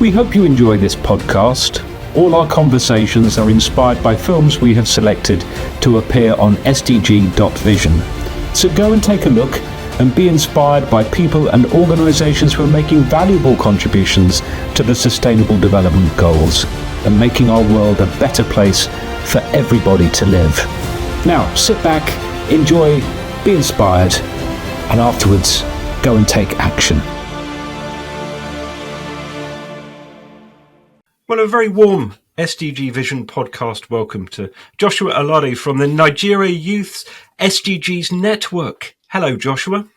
We hope you enjoy this podcast. All our conversations are inspired by films we have selected to appear on SDG.VISION. So go and take a look and be inspired by people and organisations who are making valuable contributions to the Sustainable Development Goals and making our world a better place for everybody to live. Now, sit back, enjoy, be inspired, and afterwards, go and take action. Well, a very warm SDG Vision podcast welcome to Joshua Alade from the Nigeria Youth SDGs Network. Hello, Joshua.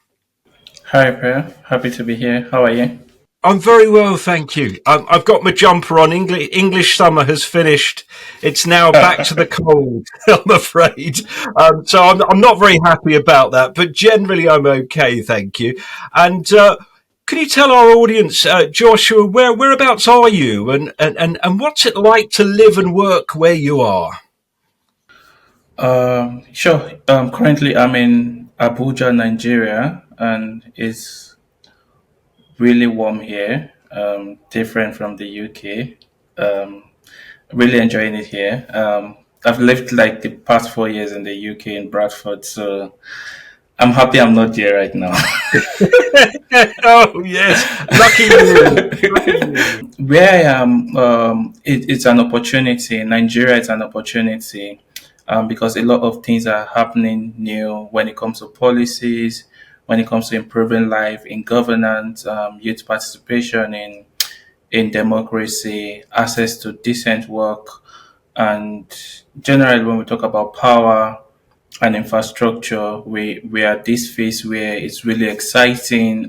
Hi, Pierre. Happy to be here. How are you? I'm very well, thank you. I've got my jumper on. English summer has finished. It's now back to the cold, I'm afraid. So I'm not very happy about that, but generally I'm okay, thank you. And can you tell our audience, Joshua, whereabouts are you and what's it like to live and work where you are? Sure. Currently, I'm in Abuja, Nigeria, and it's really warm here, different from the UK. Really enjoying it here. I've lived like the past 4 years in the UK in Bradford, so I'm happy I'm not there right now. Oh, yes. Lucky you. Where I am, it's an opportunity. In Nigeria, it's an opportunity because a lot of things are happening new when it comes to policies, when it comes to improving life in governance, youth participation in democracy, access to decent work, and generally when we talk about power and infrastructure, we are at this phase where it's really exciting,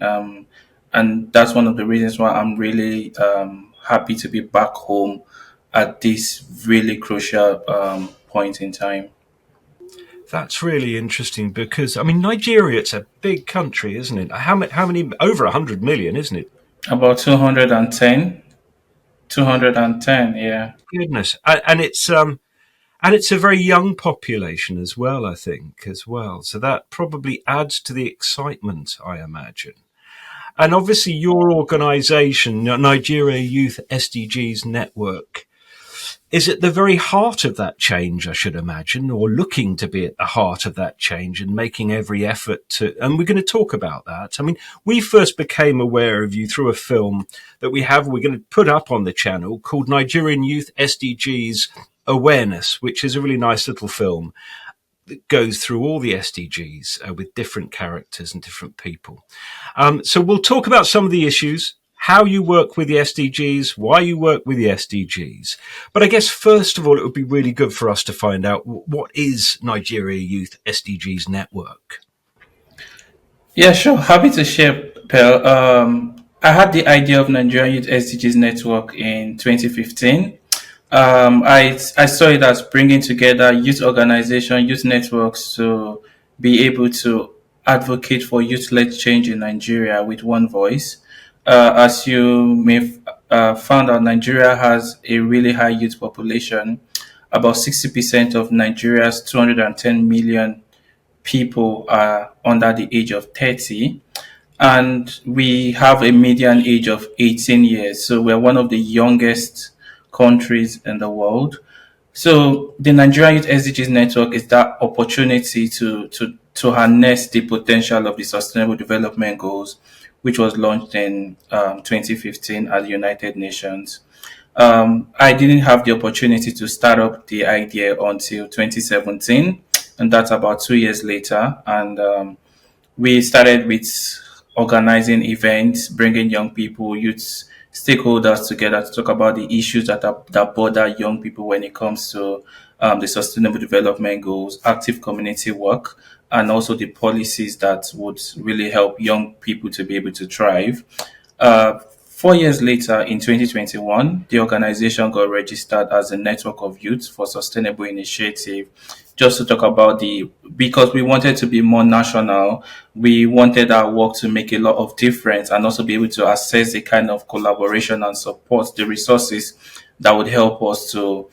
and that's one of the reasons why I'm really happy to be back home at this really crucial point in time. That's really interesting because, I mean, Nigeria, it's a big country, isn't it? How many? Over 100 million, isn't it? About 210. 210, yeah. Goodness. And it's a very young population as well, I think, as well. So that probably adds to the excitement, I imagine. And obviously your organisation, Nigeria Youth SDGs Network, is at the very heart of that change, I should imagine, or looking to be at the heart of that change and making every effort to, and we're going to talk about that. I mean, we first became aware of you through a film that we're going to put up on the channel called Nigerian Youth SDGs Awareness, which is a really nice little film that goes through all the SDGs with different characters and different people. So we'll talk about some of the issues, how you work with the SDGs, why you work with the SDGs. But I guess, first of all, it would be really good for us to find out what is Nigeria Youth SDGs Network? Yeah, sure. Happy to share, Pearl. I had the idea of Nigeria Youth SDGs Network in 2015. I saw it as bringing together youth organizations, youth networks to be able to advocate for youth-led change in Nigeria with one voice. As you may found out, Nigeria has a really high youth population. About 60% of Nigeria's 210 million people are under the age of 30. And we have a median age of 18 years. So we're one of the youngest countries in the world. So the Nigeria Youth SDGs Network is that opportunity to harness the potential of the Sustainable Development Goals, which was launched in 2015 at the United Nations. I didn't have the opportunity to start up the idea until 2017, and that's about 2 years later. And we started with organizing events, bringing young people, youth stakeholders together to talk about the issues that bother young people when it comes to the Sustainable Development Goals, active community work, and also the policies that would really help young people to be able to thrive. 4 years later, in 2021, the organization got registered as a network of youth for sustainable initiative, just to talk about because we wanted to be more national. We wanted our work to make a lot of difference and also be able to assess the kind of collaboration and support, the resources that would help us to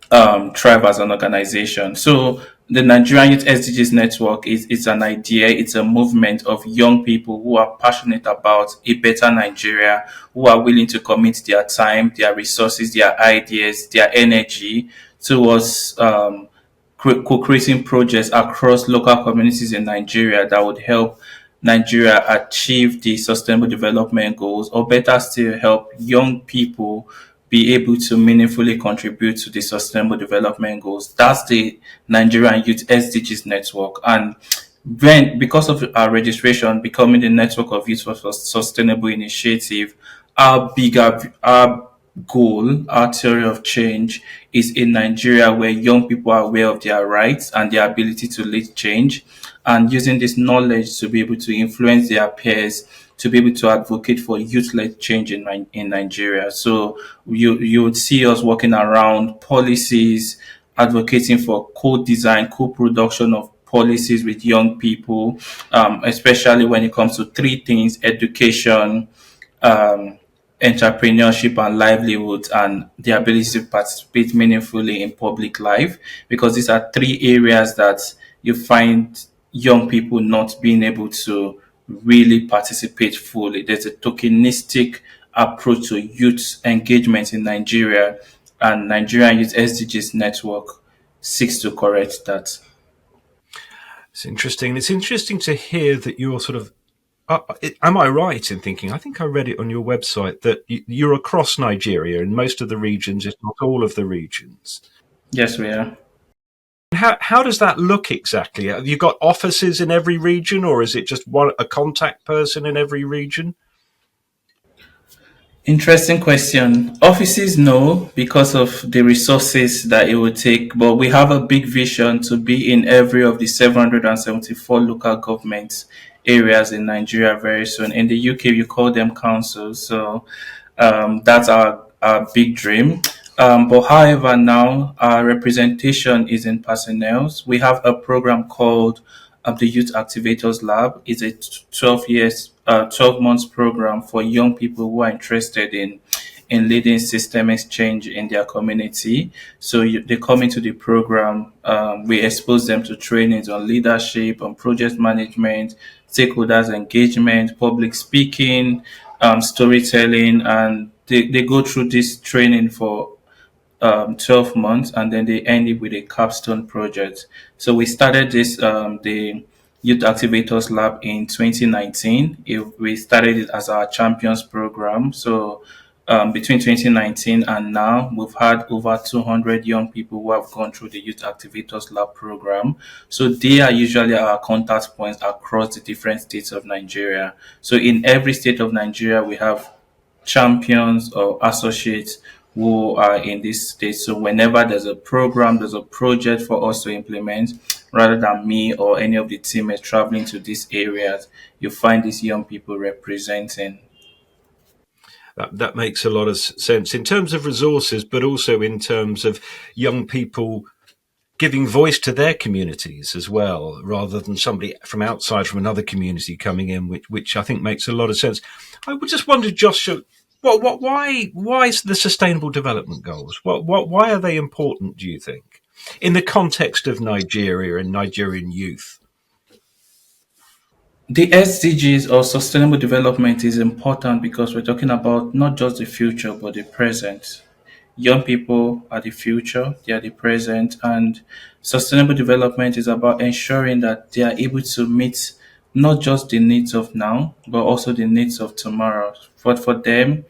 thrive as an organization. So the Nigerian Youth SDGs Network is an idea, it's a movement of young people who are passionate about a better Nigeria, who are willing to commit their time, their resources, their ideas, their energy towards co-creating projects across local communities in Nigeria that would help Nigeria achieve the sustainable development goals, or better still, help young people be able to meaningfully contribute to the sustainable development goals. That's the Nigerian Youth SDGs Network. And when, because of our registration becoming the Network of Youth for Sustainable Initiative, our goal, our theory of change is in Nigeria where young people are aware of their rights and their ability to lead change, and using this knowledge to be able to influence their peers, to be able to advocate for youth-led change in Nigeria. So you would see us working around policies, advocating for co-design, co-production of policies with young people, especially when it comes to three things: education, um, entrepreneurship and livelihood, and the ability to participate meaningfully in public life, because these are three areas that you find young people not being able to really participate fully. There's a tokenistic approach to youth engagement in Nigeria, and Nigerian Youth SDGs Network seeks to correct that. It's interesting. It's interesting to hear that you're sort of. Am I right in thinking? I think I read it on your website that you're across Nigeria in most of the regions, if not all of the regions. Yes, we are. How does that look exactly? Have you got offices in every region, or is it just a contact person in every region? Interesting question. Offices, no, because of the resources that it would take, but we have a big vision to be in every of the 774 local government areas in Nigeria very soon. In the UK, you call them councils, so that's our big dream. But however, now our representation is in personnel. We have a program called the Youth Activators Lab. It's a 12 months program for young people who are interested in leading systemic change in their community. So they come into the program. We expose them to trainings on leadership, on project management, stakeholders engagement, public speaking, storytelling, and they go through this training for 12 months, and then they end it with a capstone project. So we started the Youth Activators Lab in 2019. We started it as our champions program. So between 2019 and now, we've had over 200 young people who have gone through the Youth Activators Lab program. So they are usually our contact points across the different states of Nigeria. So in every state of Nigeria, we have champions or associates who are in this state. So whenever there's a program, there's a project for us to implement, rather than me or any of the teammates traveling to these areas, you find these young people representing. That makes a lot of sense in terms of resources, but also in terms of young people giving voice to their communities as well, rather than somebody from outside from another community coming in, which I think makes a lot of sense. I would just wonder, Joshua, why is the Sustainable Development Goals? Why are they important? Do you think, in the context of Nigeria and Nigerian youth? The SDGs or sustainable development is important because we're talking about not just the future but the present. Young people are the future, they are the present, and sustainable development is about ensuring that they are able to meet not just the needs of now, but also the needs of tomorrow. For them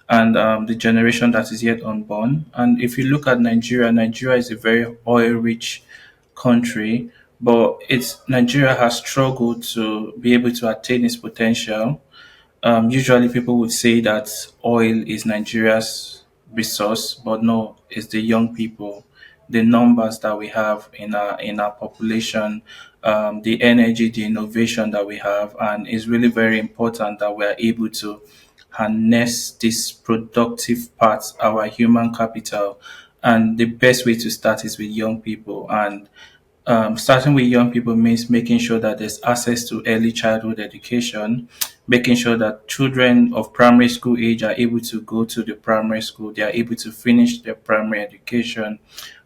and the generation that is yet unborn. And if you look at Nigeria, Nigeria is a very oil rich country, but it's Nigeria has struggled to be able to attain its potential. Usually, people would say that oil is Nigeria's resource, but no, it's the young people, the numbers that we have in our population, the energy, the innovation that we have, and it's really very important that we are able to harness this productive part, our human capital. And the best way to start is with young people, and starting with young people means making sure that there's access to early childhood education, making sure that children of primary school age are able to go to the primary school, they are able to finish their primary education,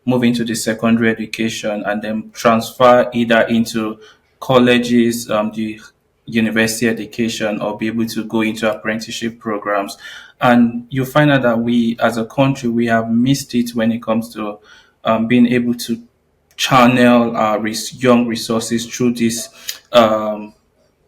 move into the secondary education and then transfer either into colleges, the university education, or be able to go into apprenticeship programs. And you find out that we, as a country, we have missed it when it comes to being able to channel our young resources through this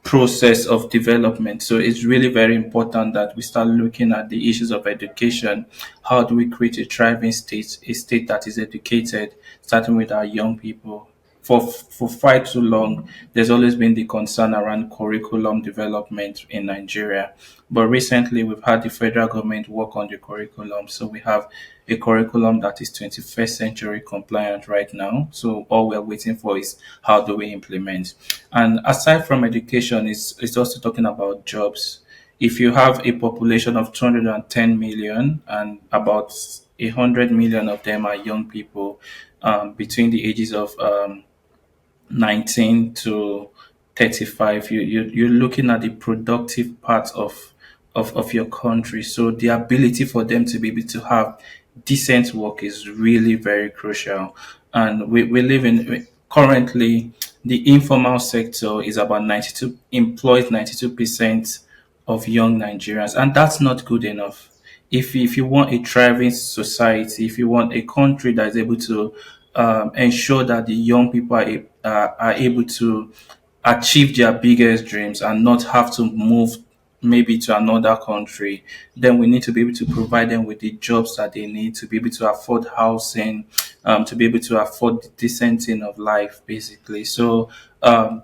process of development. So it's really very important that we start looking at the issues of education. How do we create a thriving state, a state that is educated, starting with our young people? For far too long, there's always been the concern around curriculum development in Nigeria. But recently, we've had the federal government work on the curriculum. So we have a curriculum that is 21st century compliant right now. So all we're waiting for is how do we implement. And aside from education, it's also talking about jobs. If you have a population of 210 million and about 100 million of them are young people between the ages of 19 to 35, you're looking at the productive part of your country. So the ability for them to be able to have decent work is really very crucial. And we live in currently the informal sector is about 92 employs 92% of young Nigerians, and that's not good enough. If you want a thriving society, if you want a country that is able to ensure that the young people are able to achieve their biggest dreams and not have to move maybe to another country, then we need to be able to provide them with the jobs that they need to be able to afford housing, to be able to afford the decent thing of life, basically. So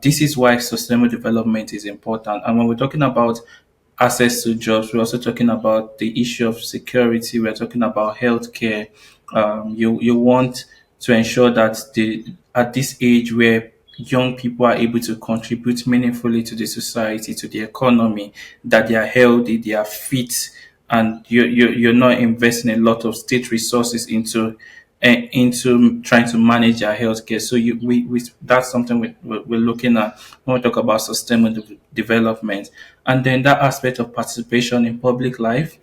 this is why sustainable development is important. And when we're talking about access to jobs, we're also talking about the issue of security. We're talking about healthcare. You want to ensure that at this age where young people are able to contribute meaningfully to the society, to the economy, that they are healthy, they are fit, and you're not investing a lot of state resources into trying to manage our healthcare. So we that's something we're looking at when we talk about sustainable development, and then that aspect of participation in public life.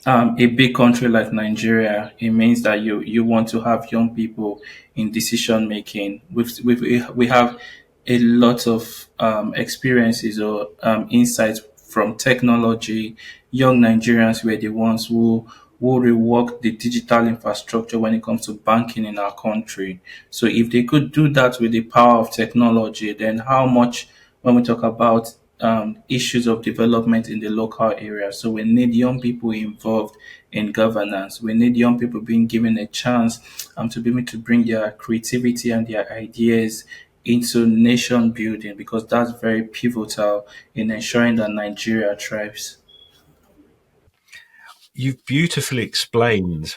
A big country like Nigeria, it means that you want to have young people in decision making. We have a lot of experiences or insights from technology. Young Nigerians were the ones who rework the digital infrastructure when it comes to banking in our country. So if they could do that with the power of technology, then how much when we talk about issues of development in the local area. So we need young people involved in governance. We need young people being given a chance to be able to bring their creativity and their ideas into nation building, because that's very pivotal in ensuring that Nigeria thrives. You've beautifully explained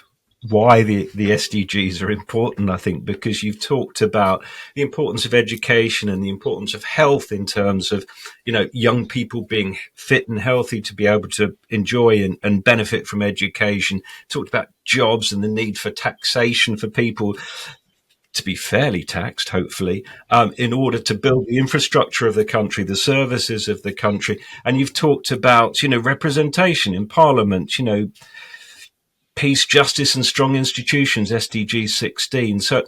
why the SDGs are important, I think, because you've talked about the importance of education and the importance of health in terms of, young people being fit and healthy to be able to enjoy and benefit from education. Talked about jobs and the need for taxation for people to be fairly taxed, hopefully, in order to build the infrastructure of the country, the services of the country. And you've talked about, representation in Parliament, peace, justice, and strong institutions, SDG 16. So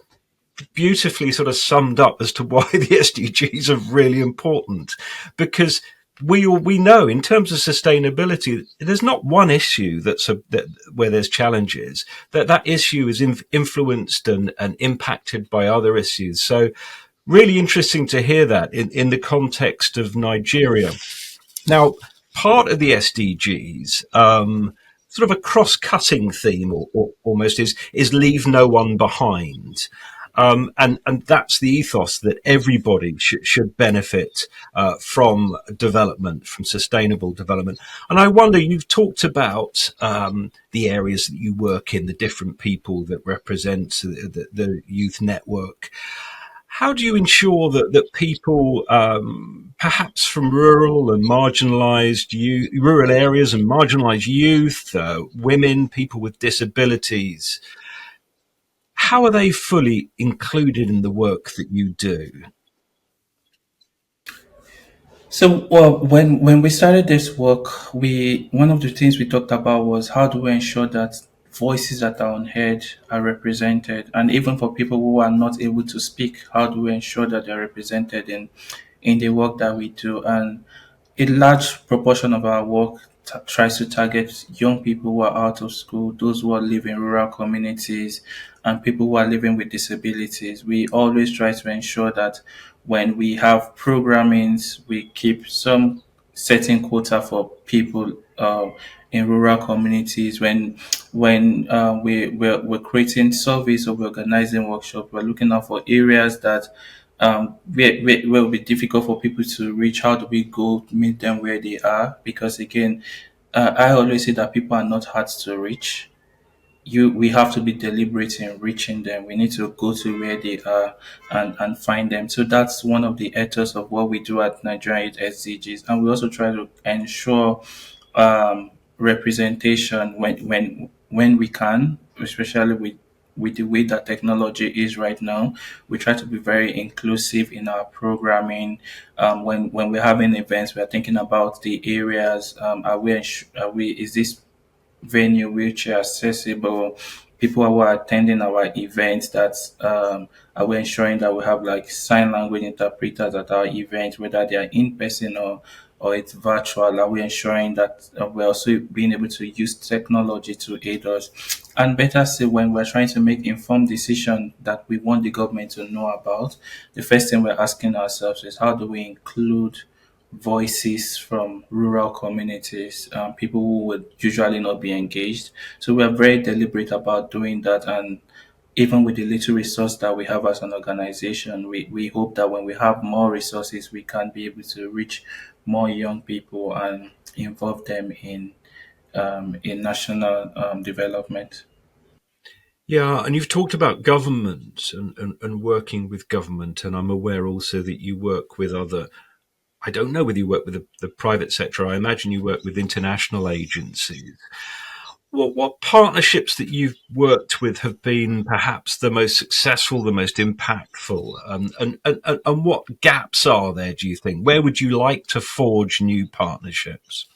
beautifully sort of summed up as to why the SDGs are really important, because we know in terms of sustainability, there's not one issue where there's challenges. That issue is influenced and impacted by other issues. So really interesting to hear that in the context of Nigeria. Now, part of the SDGs, sort of a cross-cutting theme, or almost is leave no one behind. And that's the ethos that everybody should benefit from development, from sustainable development. And I wonder, you've talked about the areas that you work in, the different people that represent the youth network. How do you ensure that people, perhaps from rural and marginalised rural areas and marginalised youth, women, people with disabilities, how are they fully included in the work that you do? So, well, when we started this work, we one of the things we talked about was how do we ensure that voices that are unheard are represented, and even for people who are not able to speak, how do we ensure that they're represented in the work that we do? And a large proportion of our work tries to target young people who are out of school, those who are living in rural communities, and people who are living with disabilities. We always try to ensure that when we have programmings, we keep some certain quota for people in rural communities. When we're creating surveys or we're organizing workshops, we're looking out for areas that where it will be difficult for people to reach. How do we go meet them where they are? Because again, I always say that people are not hard to reach. We have to be deliberate in reaching them. We need to go to where they are and find them. So that's one of the ethos of what we do at Nigeria Youth SDGs. And we also try to ensure representation when we can, especially with the way that technology is right now. We try to be very inclusive in our programming. When we're having events, we're thinking about the areas. Are we is this venue wheelchair accessible? People who are attending our events, that's are we ensuring that we have like sign language interpreters at our events, whether they are in person or it's virtual? Are we ensuring that we're also being able to use technology to aid us? And better still, when we're trying to make informed decision that we want the government to know about, the first thing we're asking ourselves is how do we include voices from rural communities, people who would usually not be engaged. So we are very deliberate about doing that. And even with the little resource that we have as an organization, we hope that when we have more resources, we can be able to reach more young people and involve them in national development. Yeah, and you've talked about government and working with government, and I'm aware also that you work with other. I don't know whether you work with the private sector. I imagine you work with international agencies. What partnerships that you've worked with have been perhaps the most successful, the most impactful, and what gaps are there? Do you think? Where would you like to forge new partnerships?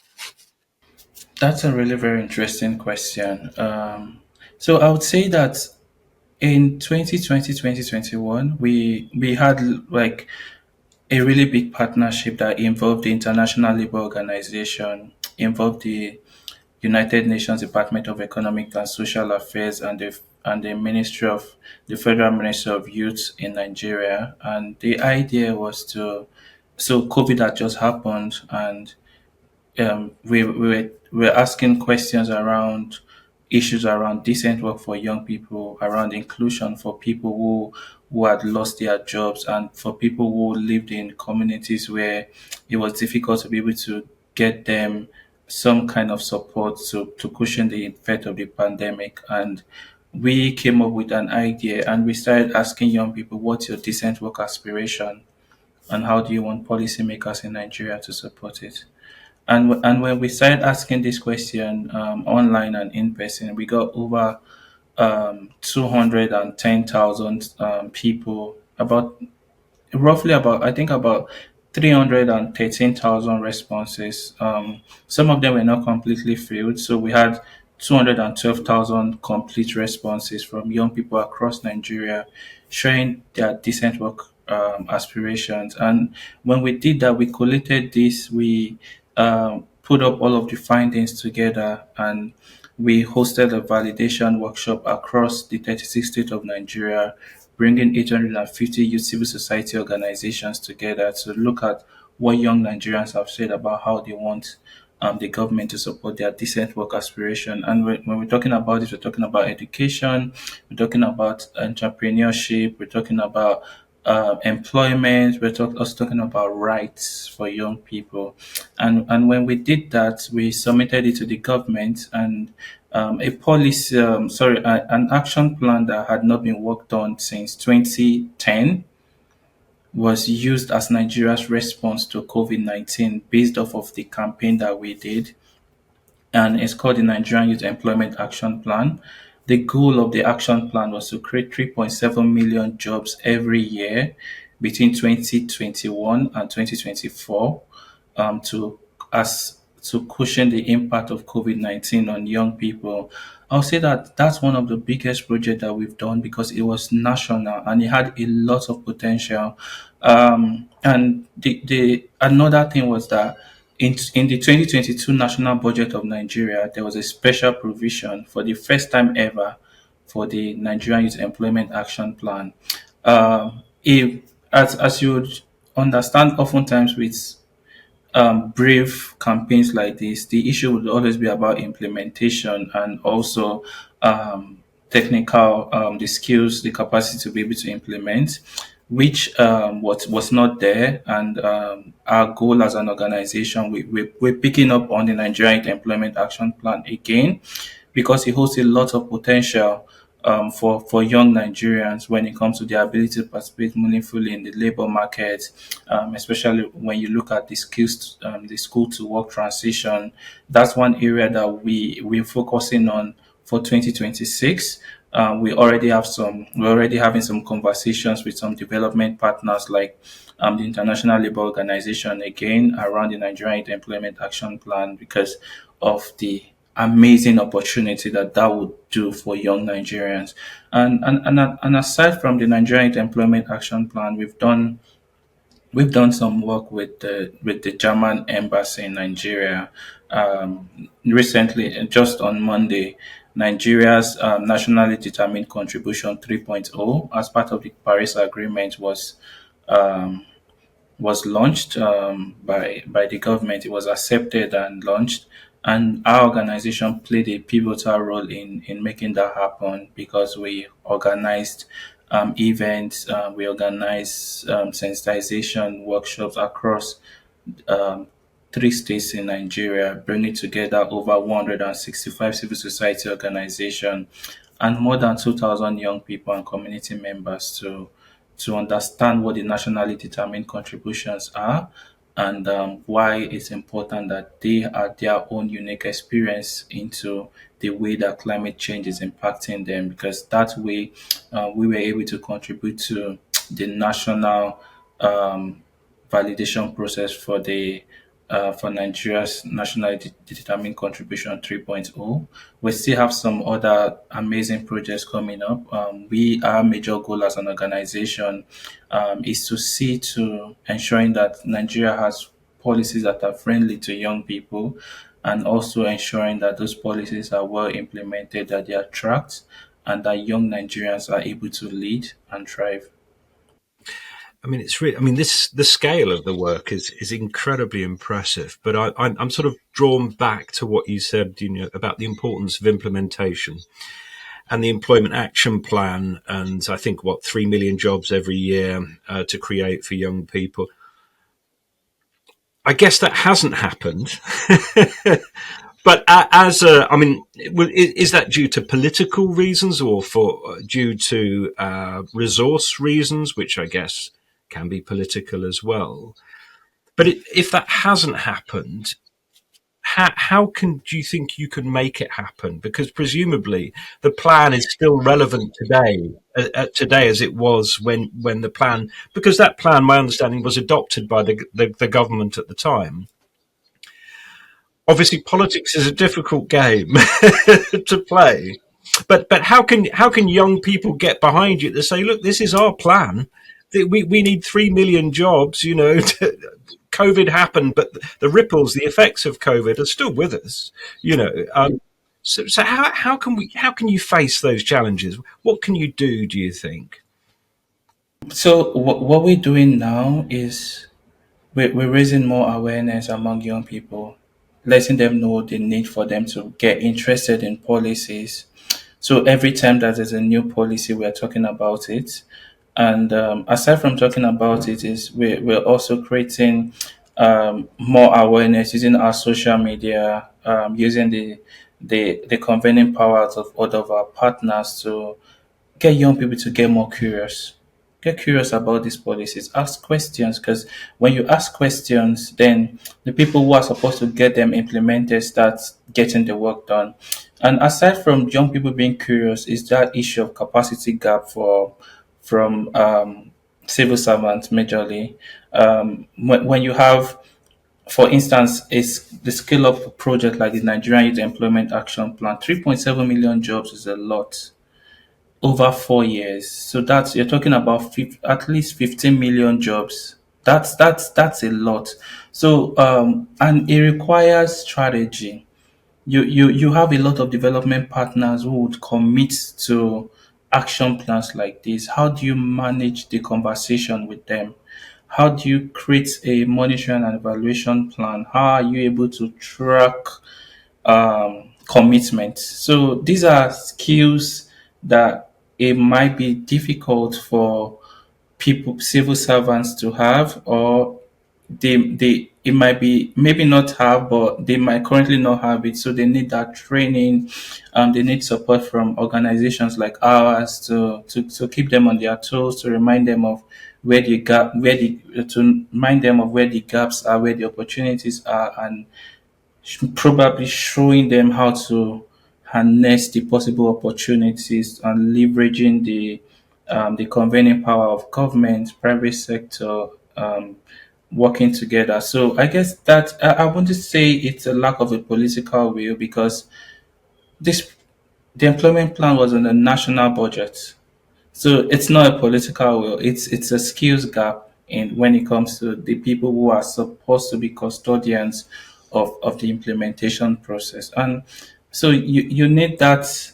That's a really very interesting question. So I would say that in 2020, 2021, we had like a really big partnership that involved the International Labour Organization, involved the United Nations Department of Economic and Social Affairs, and the Federal Ministry of Youth in Nigeria. And the idea was to, so COVID had just happened, and we were asking questions around issues around decent work for young people, around inclusion for people who had lost their jobs, and for people who lived in communities where it was difficult to be able to get them some kind of support to cushion the effect of the pandemic. And we came up with an idea, and we started asking young people, what's your decent work aspiration, and how do you want policymakers in Nigeria to support it? And when we started asking this question online and in person, we got over 210,000 people, about roughly about I think about 313,000 responses. Some of them were not completely filled, so we had 212,000 complete responses from young people across Nigeria showing their decent work aspirations. And when we did that, we collated this, we put up all of the findings together, and we hosted a validation workshop across the 36 states of Nigeria, bringing 850 youth civil society organizations together to look at what young Nigerians have said about how they want the government to support their decent work aspiration. And when we're talking about this, we're talking about education, we're talking about entrepreneurship, we're talking about employment, also talking about rights for young people. And when we did that, we submitted it to the government, and a policy, an action plan that had not been worked on since 2010 was used as Nigeria's response to COVID-19 based off of the campaign that we did. And it's called the Nigerian Youth Employment Action Plan. The goal of the action plan was to create 3.7 million jobs every year between 2021 and 2024, to as to cushion the impact of COVID-19 on young people. I'll say that that's one of the biggest projects that we've done because it was national and it had a lot of potential. And the another thing was that in the 2022 national budget of Nigeria, there was a special provision for the first time ever for the Nigerian Youth Employment Action Plan. If as you would understand, oftentimes with brave campaigns like this, the issue would always be about implementation and also technical, the skills, the capacity to be able to implement, which was not there. And our goal as an organization, we're picking up on the Nigerian Employment Action Plan again because it holds a lot of potential for young Nigerians when it comes to their ability to participate meaningfully in the labor market, especially when you look at the skills, the school to work transition. That's one area that we're focusing on for 2026. We're already having some conversations with some development partners like the International Labour Organization again around the Nigerian Employment Action Plan because of the amazing opportunity that that would do for young Nigerians. And aside from the Nigerian Employment Action Plan, we've done some work with the German embassy in Nigeria. Recently, just on Monday, Nigeria's nationally determined contribution 3.0 as part of the Paris Agreement was launched by the government. It was accepted and launched, and our organization played a pivotal role in making that happen because we organized events, we organized sensitization workshops across um, three states in Nigeria, bringing together over 165 civil society organizations and more than 2,000 young people and community members to understand what the nationally determined contributions are and why it's important that they add their own unique experience into the way that climate change is impacting them, because that way we were able to contribute to the national um, validation process for Nigeria's nationally determined contribution 3.0. We still have some other amazing projects coming up. Our major goal as an organization is to see to ensuring that Nigeria has policies that are friendly to young people and also ensuring that those policies are well implemented, that they are tracked, and that young Nigerians are able to lead and thrive. I mean, it's really. I mean, this the scale of the work is incredibly impressive. But I'm sort of drawn back to what you said, about the importance of implementation and the employment action plan, and I think 3 million jobs every year to create for young people. I guess that hasn't happened. But I mean, is that due to political reasons or due to resource reasons, which I guess can be political as well? But if that hasn't happened, how do you think you can make it happen? Because presumably the plan is still relevant today as it was when the plan, because that plan, my understanding, was adopted by the government at the time. Obviously, politics is a difficult game to play, but how can young people get behind you to say, look, this is our plan. We need 3 million jobs. COVID happened, but the ripples, the effects of COVID, are still with us. You know, so how can you face those challenges? What can you do? Do you think? So what we're doing now is we're raising more awareness among young people, letting them know the need for them to get interested in policies. So every time that there's a new policy, we're talking about it. And aside from talking about it, is we're also creating more awareness using our social media, using the convening powers of all of our partners to get young people to get more curious. Get curious about these policies. Ask questions, because when you ask questions, then the people who are supposed to get them implemented start getting the work done. And aside from young people being curious, is that issue of capacity gap from civil servants majorly. When you have For instance, is the scale of project like the Nigerian Youth Employment Action Plan, 3.7 million jobs is a lot over 4 years. So that's you're talking about at least 15 million jobs. That's a lot. So and it requires strategy. You have a lot of development partners who would commit to action plans like this. How do you manage the conversation with them? How do you create a monitoring and evaluation plan? How are you able to track commitment? So these are skills that it might be difficult for people, civil servants to have, or they it might be maybe not have, but they might currently not have it. So they need that training. They need support from organizations like ours to keep them on their toes, to remind them of where the gap, to remind them of where the gaps are, where the opportunities are, and probably showing them how to harness the possible opportunities and leveraging the convening power of government, private sector, working together. So I guess that I want to say it's a lack of a political will, because this the employment plan was on the national budget. So it's not a political will. It's a skills gap in when it comes to the people who are supposed to be custodians of the implementation process. And so you need that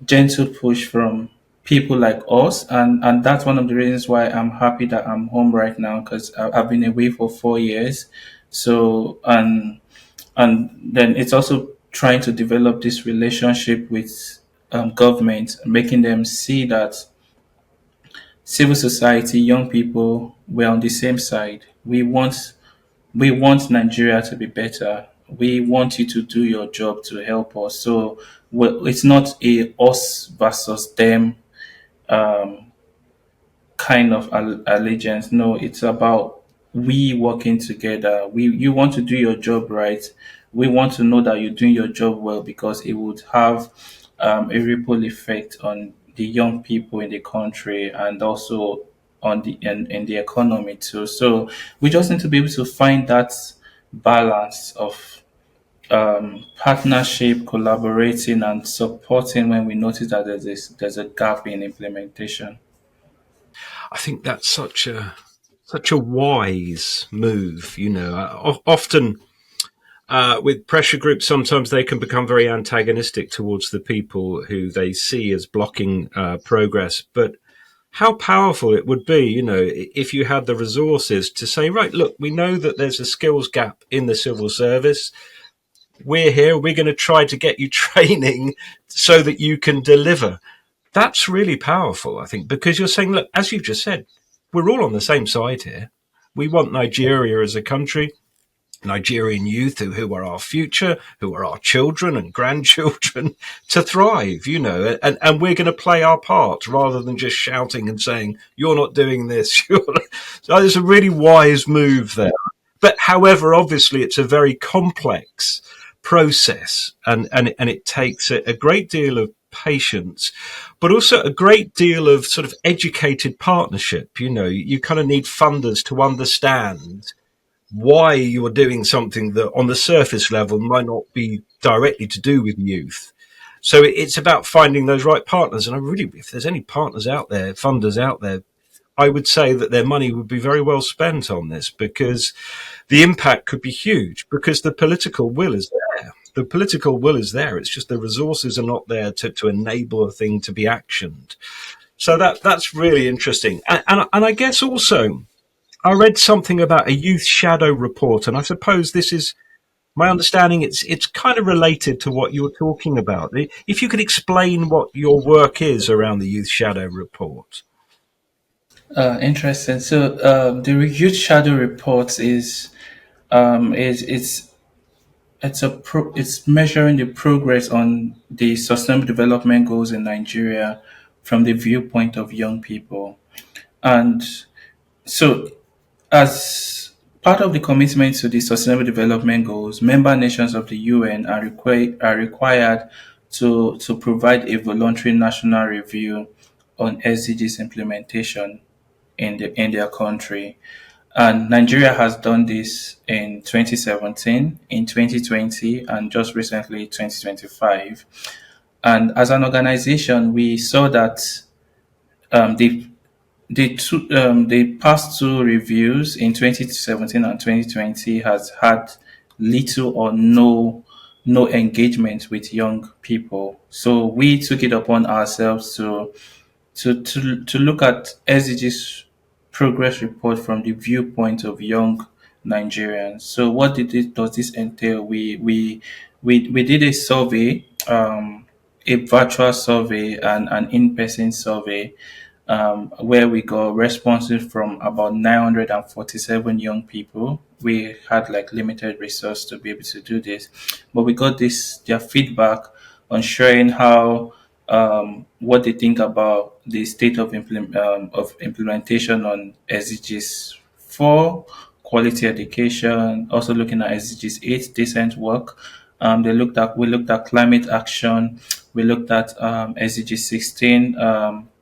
gentle push from people like us, and that's one of the reasons why I'm happy that I'm home right now, because I've been away for 4 years. So and then it's also trying to develop this relationship with government, making them see that civil society, young people, we're on the same side. We want Nigeria to be better. We want you to do your job to help us. So it's not a us versus them um, kind of allegiance. No, it's about we working together. You want to do your job right. We want to know that you're doing your job well, because it would have a ripple effect on the young people in the country, and also on in the economy too. So we just need to be able to find that balance of partnership, collaborating, and supporting when we notice that there's a gap in implementation. I think that's such a wise move. Often with pressure groups, sometimes they can become very antagonistic towards the people who they see as blocking progress. But how powerful it would be, if you had the resources to say, right, look, we know that there's a skills gap in the civil service. We're here. We're going to try to get you training so that you can deliver. That's really powerful, I think, because you're saying, look, as you've just said, we're all on the same side here. We want Nigeria as a country, Nigerian youth who are our future, who are our children and grandchildren to thrive, and we're going to play our part rather than just shouting and saying, you're not doing this. So it's a really wise move there. But however, obviously, it's a very complex process, and it takes a great deal of patience, but also a great deal of sort of educated partnership. You kind of need funders to understand why you're doing something that on the surface level might not be directly to do with youth. So it's about finding those right partners. And if there's any partners out there, funders out there, I would say that their money would be very well spent on this, because the impact could be huge, because the political will is there. The political will is there. It's just the resources are not there to enable a thing to be actioned. So that's really interesting. And I guess also I read something about a youth shadow report, and I suppose this is my understanding. It's kind of related to what you're talking about. If you could explain what your work is around the youth shadow report. Interesting. So the Youth Shadow Report is it's measuring the progress on the sustainable development goals in Nigeria from the viewpoint of young people. And so, as part of the commitment to the Sustainable Development Goals, member nations of the UN are required to provide a voluntary national review on SDGs implementation in their country. And Nigeria has done this in 2017, in 2020, and just recently 2025. And as an organization, we saw that um, the the past two reviews in 2017 and 2020 has had little or no engagement with young people. So we took it upon ourselves to look at SDG's progress report from the viewpoint of young Nigerians. So what does this entail? We did a survey, a virtual survey and an in-person survey, where we got responses from about 947 young people. We had like limited resource to be able to do this, but we got their feedback on sharing how what they think about the state of implementation on SDGs 4, quality education, also looking at SDGs 8, decent work. We looked at climate action, we looked at SDG 16,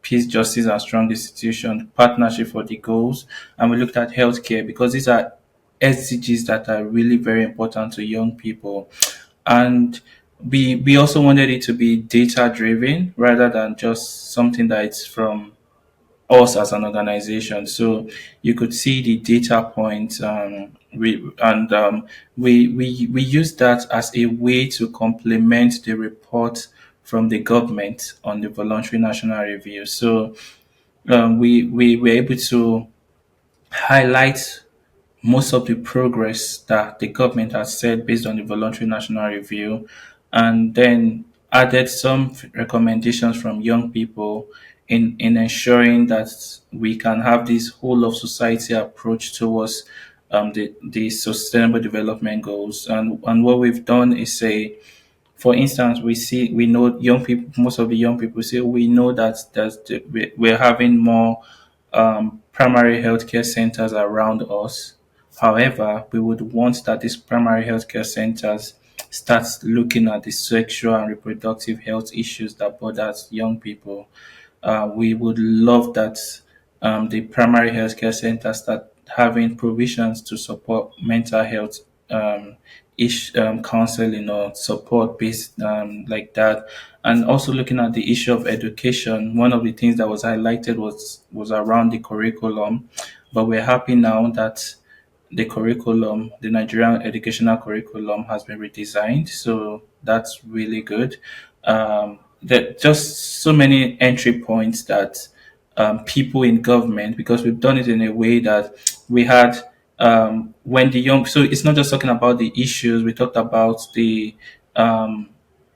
peace, justice, and strong institution, partnership for the goals, and we looked at healthcare because these are SDGs that are really very important to young people. And we also wanted it to be data driven rather than just something that it's from us as an organization. So you could see the data points, we use that as a way to complement the report from the government on the voluntary national review. So we were able to highlight most of the progress that the government has said based on the voluntary national review, and then added some recommendations from young people in ensuring that we can have this whole of society approach towards the sustainable development goals. And what we've done is say, for instance, we know young people, most of the young people say, we know that we're having more primary healthcare centers around us. However, we would want that these primary healthcare centers start looking at the sexual and reproductive health issues that bothers young people. We would love that the primary healthcare centers start having provisions to support mental health counseling or support based like that. And also looking at the issue of education, one of the things that was highlighted was around the curriculum. But we're happy now that the Nigerian educational curriculum has been redesigned. So that's really good. There just so many entry points that people in government, because we've done it in a way that we had when the young, so it's not just talking about the issues, we talked about um,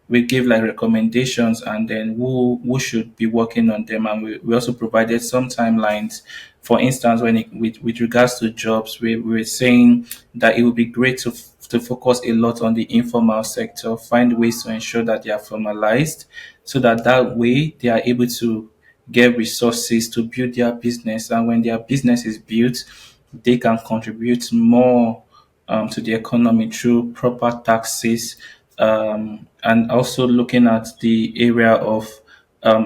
we gave like recommendations and then who should be working on them, and we also provided some timelines. For instance, with regards to jobs, we were saying that it would be great to focus a lot on the informal sector, find ways to ensure that they are formalized, so that way they are able to get resources to build their business, and when their business is built, they can contribute more to the economy through proper taxes, and also looking at the area of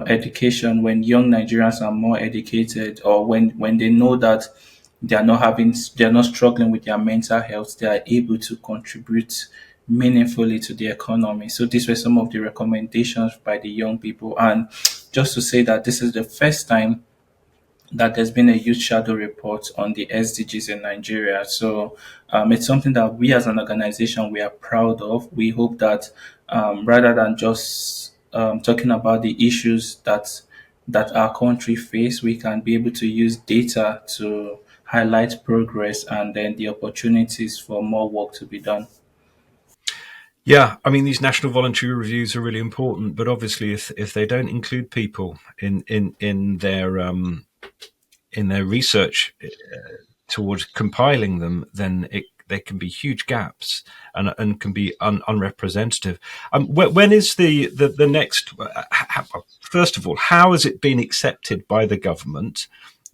education. When young Nigerians are more educated, or when they know that they're not struggling with their mental health, they are able to contribute meaningfully to the economy. So these were some of the recommendations by the young people. And just to say that this is the first time that there's been a youth shadow report on the SDGs in Nigeria. So it's something that we as an organization, we are proud of. We hope that rather than just talking about the issues that our country face, we can be able to use data to highlight progress and then the opportunities for more work to be done. Yeah, I mean, these national voluntary reviews are really important, but obviously, if they don't include people in their research towards compiling them, then there can be huge gaps and can be unrepresentative. When is the next? First of all, how has it been accepted by the government?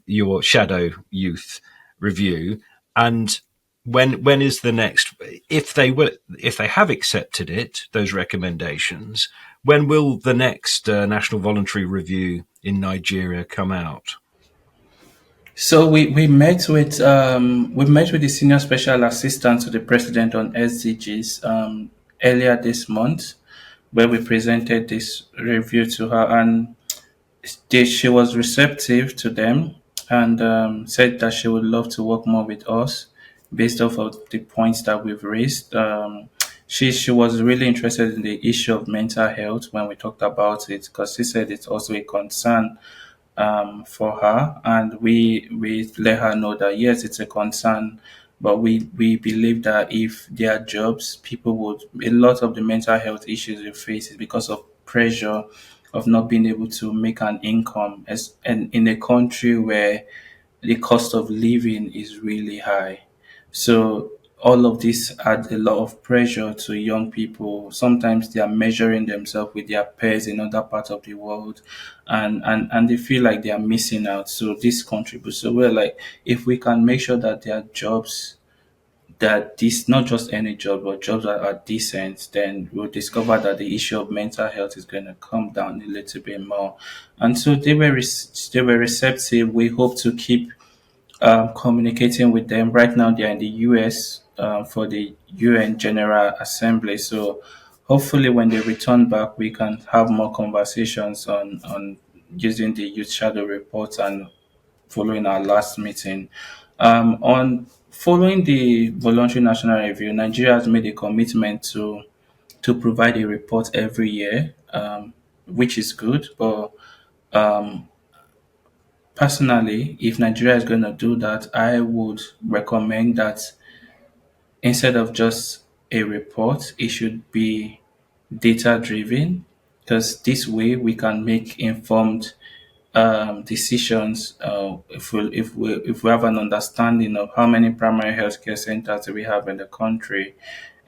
Your shadow youth review, and when is the next? If they have accepted it, those recommendations, when will the next national voluntary review in Nigeria come out? So we met with the senior special assistant to the president on SDGs earlier this month, where we presented this review to her, and she was receptive to them and said that she would love to work more with us based off of the points that we've raised. She was really interested in the issue of mental health when we talked about it, because she said it's also a concern for her, and we let her know that yes, it's a concern, but we believe that if there are jobs, people would, a lot of the mental health issues we face is because of pressure of not being able to make an income, as and in a country where the cost of living is really high. So all of this add a lot of pressure to young people. Sometimes they are measuring themselves with their peers in other parts of the world, and they feel like they are missing out. So this contributes. So we're like, if we can make sure that there are jobs, that this, not just any job, but jobs that are decent, then we'll discover that the issue of mental health is going to come down a little bit more. And so they were receptive. We hope to keep communicating with them. Right now, they're in the US for the UN General Assembly. So hopefully, when they return back, we can have more conversations on using the youth shadow reports and following our last meeting. On following the voluntary national review, Nigeria has made a commitment to provide a report every year, which is good. But um, personally, if Nigeria is going to do that, I would recommend that instead of just a report, it should be data driven, because this way we can make informed decisions. If we have an understanding of how many primary healthcare centers we have in the country,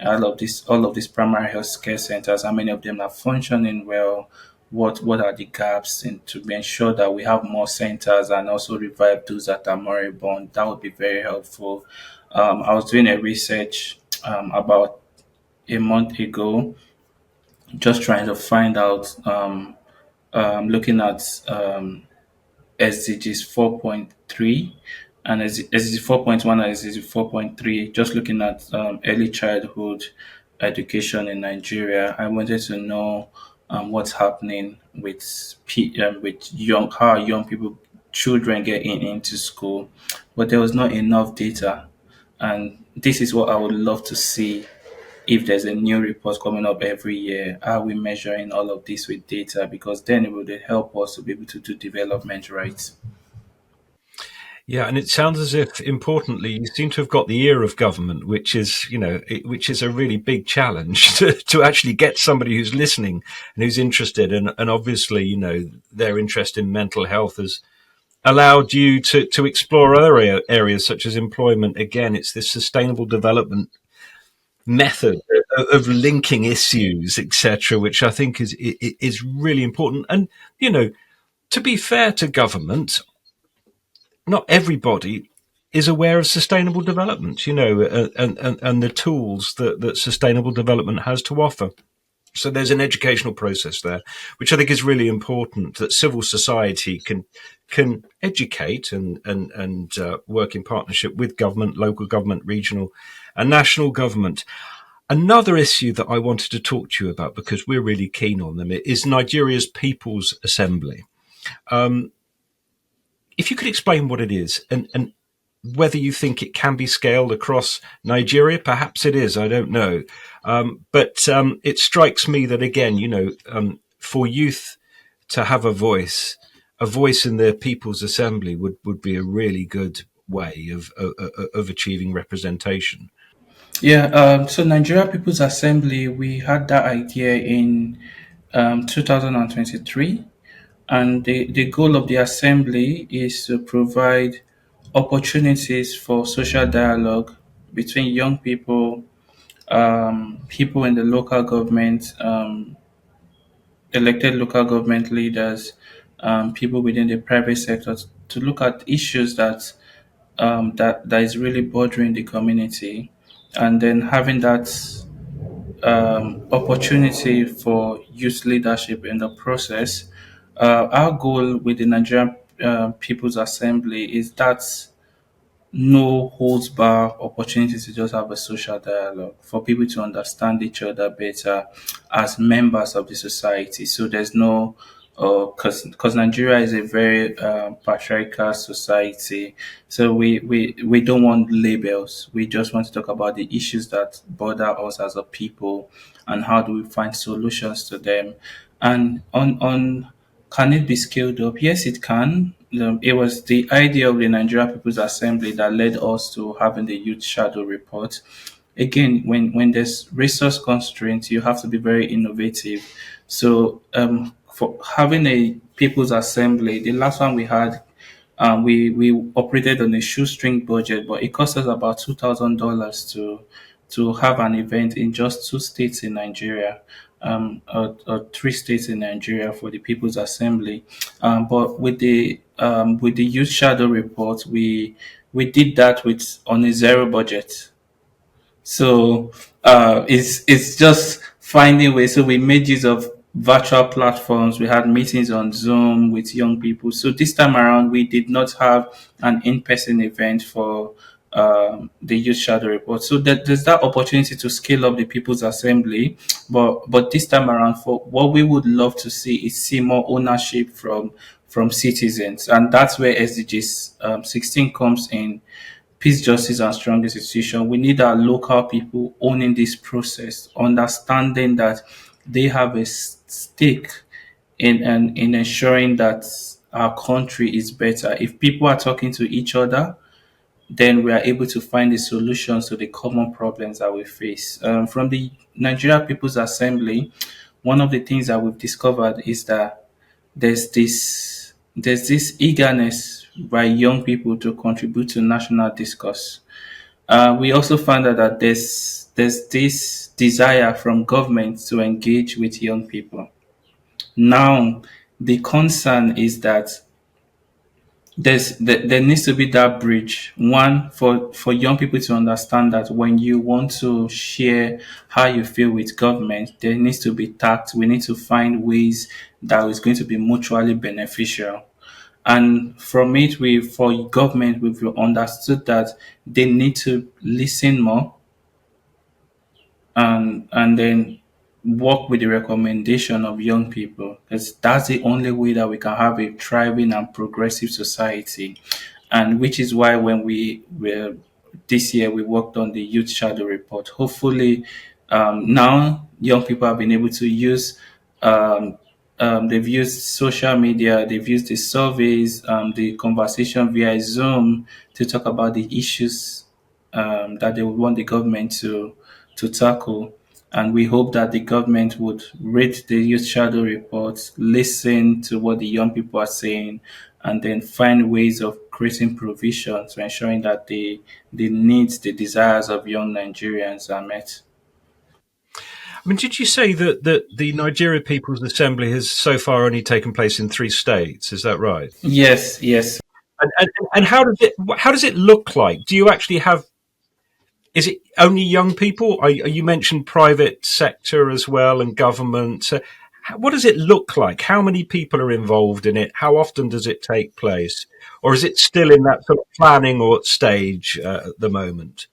all of these primary healthcare centers, how many of them are functioning well, what are the gaps, and to ensure that we have more centers and also revive those that are moribund, that would be very helpful. I was doing a research about a month ago, just trying to find out, looking at SDGs 4.3 and SDG 4.1 and SDG 4.3, just looking at early childhood education in Nigeria. I wanted to know what's happening with how young people, children getting into school, but there was not enough data. And this is what I would love to see. If there's a new report coming up every year, are we measuring all of this with data? Because then it would help us to be able to do development right. Yeah, and it sounds as if, importantly, you seem to have got the ear of government, which is, which is a really big challenge to actually get somebody who's listening and who's interested. And obviously, their interest in mental health has allowed you to explore other areas such as employment. Again, it's this sustainable development method of linking issues, etc., which I think is really important. And, to be fair to government, not everybody is aware of sustainable development, and the tools that sustainable development has to offer. So there's an educational process there, which I think is really important, that civil society can educate and work in partnership with government, local government, regional and national government. Another issue that I wanted to talk to you about, because we're really keen on them, is Nigeria's People's Assembly. If you could explain what it is and whether you think it can be scaled across Nigeria, perhaps it is, I don't know. But it strikes me that, again, for youth to have a voice in the People's Assembly would be a really good way of achieving representation. Yeah, so Nigeria People's Assembly, we had that idea in 2023, and the goal of the assembly is to provide opportunities for social dialogue between young people, people in the local government, elected local government leaders, people within the private sector, to look at issues that is really bothering the community, and then having that opportunity for youth leadership in the process. Our goal with the Nigerian People's Assembly is that no holds bar opportunity to just have a social dialogue for people to understand each other better as members of the society. So there's no, because Nigeria is a very patriarchal society, so we don't want labels. We just want to talk about the issues that bother us as a people and how do we find solutions to them. And on can it be scaled up? Yes, it can. It was the idea of the Nigeria People's Assembly that led us to having the Youth Shadow Report. Again, when there's resource constraints, you have to be very innovative. So, for having a People's Assembly, the last one we had, we operated on a shoestring budget, but it cost us about $2,000 to have an event in just two states in Nigeria, or three states in Nigeria for the People's Assembly. But with the Youth Shadow Report, we did that with on a zero budget. So it's just finding ways. So we made use of virtual platforms. We had meetings on Zoom with young people. So this time around, we did not have an in-person event for the Youth Shadow Report. So there's that opportunity to scale up the People's Assembly. But this time around, for what we would love to see is see more ownership from citizens, and that's where SDGs 16 comes in. Peace, justice, and strong institution. We need our local people owning this process, understanding that they have a stake in ensuring that our country is better. If people are talking to each other, then we are able to find the solutions to the common problems that we face. From the Nigeria People's Assembly, one of the things that we've discovered is that there's this eagerness by young people to contribute to national discourse. We also found out that there's this desire from government to engage with young people. Now, the concern is that there needs to be that bridge. One, for young people to understand that when you want to share how you feel with government, there needs to be tact. We need to find ways that is going to be mutually beneficial. And from it, for government, we've understood that they need to listen more and then work with the recommendation of young people, because that's the only way that we can have a thriving and progressive society. And which is why when we were this year we worked on the Youth Shadow Report. Hopefully, now young people have been able to use um, they've used social media, they've used the surveys, the conversation via Zoom to talk about the issues that they would want the government to tackle. And we hope that the government would read the Youth Shadow reports, listen to what the young people are saying, and then find ways of creating provisions to ensuring that the needs, the desires of young Nigerians are met. I mean, did you say that the Nigeria People's Assembly has so far only taken place in three states? Is that right? Yes, yes. And how does it look like? Do you actually have? Is it only young people? You mentioned private sector as well and government. So what does it look like? How many people are involved in it? How often does it take place? Or is it still in that sort of planning or stage at the moment?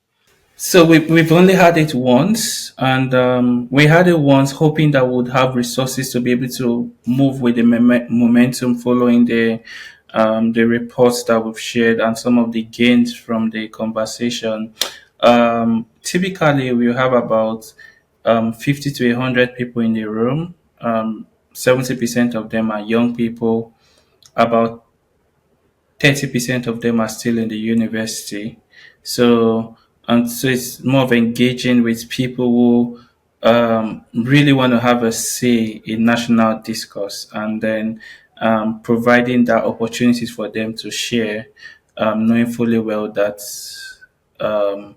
So we've only had it once, and we had it once hoping that we'd have resources to be able to move with the momentum following the reports that we've shared and some of the gains from the conversation. Typically, we have about 50 to 100 people in the room. 70% of them are young people. About 30% of them are still in the university. So, and so it's more of engaging with people who really want to have a say in national discourse, and then providing that opportunities for them to share, knowing fully well that um,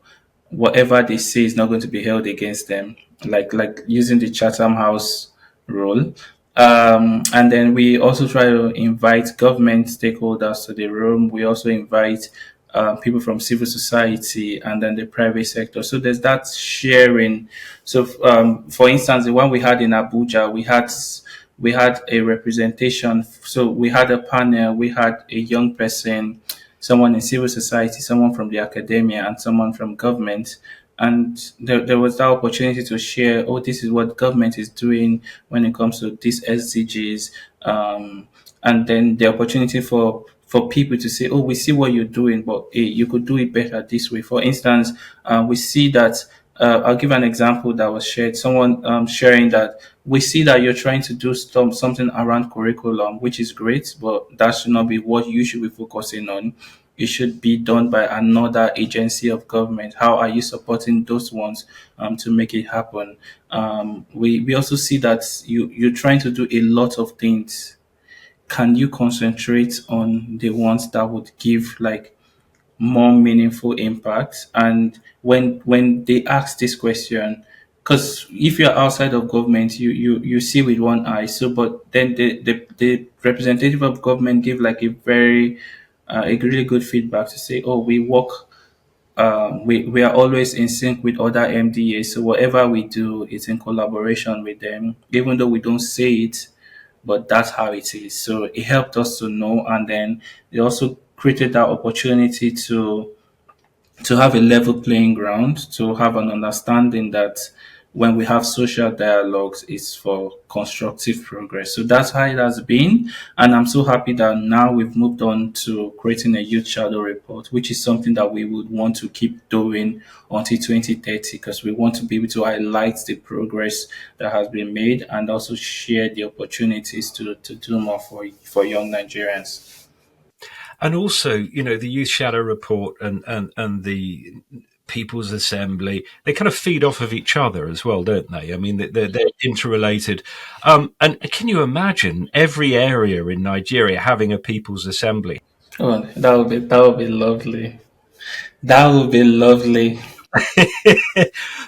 whatever they say is not going to be held against them, like using the Chatham House rule. And then we also try to invite government stakeholders to the room. We also invite people from civil society and then the private sector. So there's that sharing. So, for instance, the one we had in Abuja, we had we had a representation. So we had a panel, we had a young person, someone in civil society, someone from the academia, and someone from government. And there was that opportunity to share, oh, this is what government is doing when it comes to these SDGs. And then the opportunity for people to say, oh, we see what you're doing, but hey, you could do it better this way. For instance, we see that, I'll give an example that was shared. Someone sharing that we see that you're trying to do something around curriculum, which is great, but that should not be what you should be focusing on. It should be done by another agency of government. How are you supporting those ones to make it happen? We also see that you're trying to do a lot of things. Can you concentrate on the ones that would give like more meaningful impact? And when they ask this question, because if you're outside of government, you see with one eye. So but then the representative of government give like a really good feedback to say, oh, we work, we are always in sync with other MDAs. So whatever we do is in collaboration with them, even though we don't say it, but that's how it is. So it helped us to know, and then it also created that opportunity to have a level playing ground, to have an understanding that when we have social dialogues, it's for constructive progress. So that's how it has been. And I'm so happy that now we've moved on to creating a youth shadow report, which is something that we would want to keep doing until 2030, because we want to be able to highlight the progress that has been made and also share the opportunities to do more for young Nigerians. And also, the Youth Shadow Report and the People's Assembly, they kind of feed off of each other as well, don't they? I mean, they're interrelated. And can you imagine every area in Nigeria having a People's Assembly? Oh, that would be lovely. That would be lovely.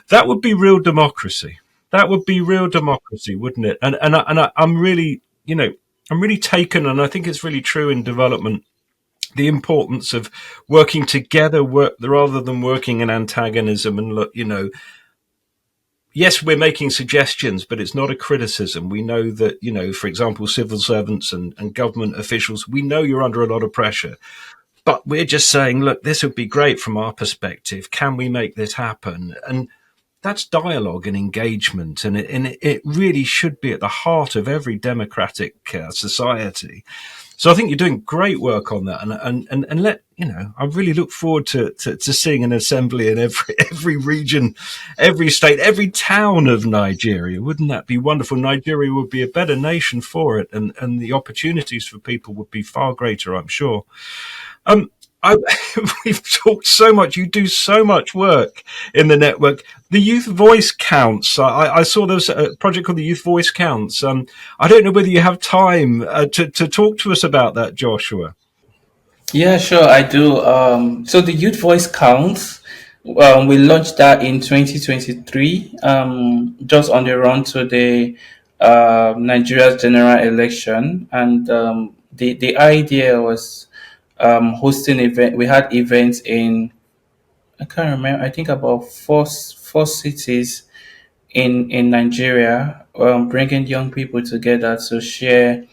That would be real democracy. That would be real democracy, wouldn't it? I'm really, I'm really taken, and I think it's really true in development, the importance of working together, rather than working in antagonism. And look, yes, we're making suggestions, but it's not a criticism. We know that, for example, civil servants and government officials, we know you're under a lot of pressure. But we're just saying, look, this would be great from our perspective. Can we make this happen? And that's dialogue and engagement, and it really should be at the heart of every democratic society. So I think you're doing great work on that, and I really look forward to seeing an assembly in every region, every state, every town of Nigeria. Wouldn't that be wonderful? Nigeria would be a better nation for it, and the opportunities for people would be far greater, I'm sure. Um, I, we've talked so much. You do so much work in the network. The Youth Voice Counts. I saw there's a project called the Youth Voice Counts. I don't know whether you have time to talk to us about that, Joshua. Yeah, sure, I do. So the Youth Voice Counts, we launched that in 2023, just on the run to the Nigeria's general election, and the idea was hosting event. We had events in, I can't remember. I think about four cities in Nigeria, bringing young people together to share